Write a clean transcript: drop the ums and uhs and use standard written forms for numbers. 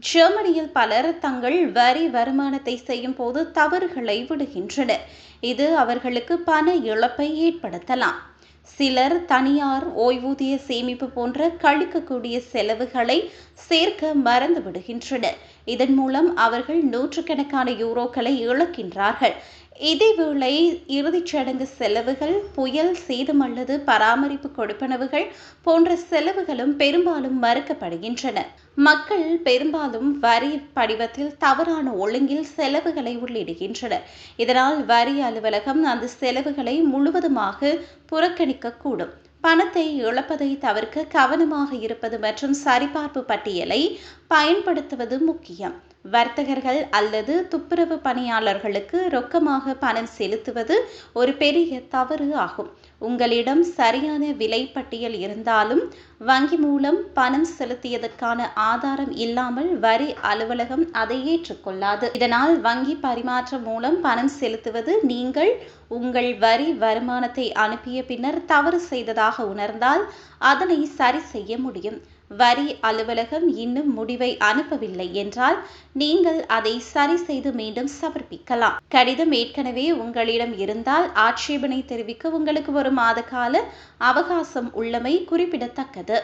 ஜெர்மனியில் பலர் தங்கள் வரி வருமானத்தை செய்யும் போது தவறுகளை விடுகின்றனர். இது அவர்களுக்கு பண இழப்பை ஏற்படுத்தலாம். சிலர் தனியார் ஓய்வூதிய சேமிப்பு போன்ற கழிக்கக்கூடிய செலவுகளை சேர்க்க மறந்து விடுகின்றனர். இதன் மூலம் அவர்கள் நூற்றுக்கணக்கான யூரோக்களை இழக்கின்றார்கள். இதேவேளை இறுதிச் சடங்கு செலவுகள், புயல் சேதம் அல்லது பராமரிப்பு கொடுப்பனவுகள் போன்ற செலவுகளும் பெரும்பாலும் மறுக்கப்படுகின்றன. மக்கள் பெரும்பாலும் வரி படிவத்தில் தவறான ஒழுங்கில் செலவுகளை உள்ளிடுகின்றனர். இதனால் வரி அலுவலகம் அந்த செலவுகளை முழுவதுமாக புறக்கணிக்கக்கூடும். பணத்தை இழப்பதை தவிர்க்க கவனமாக இருப்பது மற்றும் சரிபார்ப்பு பட்டியலை பயன்படுத்துவது முக்கியம். வர்த்தகர்கள் அல்லது துப்புரவு பணியாளர்களுக்கு ரொக்கமாக பணம் செலுத்துவது ஒரு பெரிய தவறு ஆகும். உங்களிடம் சரியான விலை பட்டியல் இருந்தாலும் வங்கி மூலம் பணம் செலுத்தியதற்கான ஆதாரம் இல்லாமல் வரி அலுவலகம் அதை ஏற்றுக்கொள்ளாது. இதனால் வங்கி பரிமாற்றம் மூலம் பணம் செலுத்துவது நீங்கள் உங்கள் வரி வருமானத்தை அனுப்பிய பின்னர் தவறு செய்ததாக உணர்ந்தால் அதனை சரி செய்ய முடியும். வரி அலுவலகம் இன்னும் முடிவை அனுப்பவில்லை என்றால் நீங்கள் அதை சரி செய்து மீண்டும் சமர்ப்பிக்கலாம். கடிதம் ஏற்கனவே உங்களிடம் இருந்தால் ஆட்சேபனை தெரிவிக்க உங்களுக்கு ஒரு மாத கால அவகாசம் உள்ளமை குறிப்பிடத்தக்கது.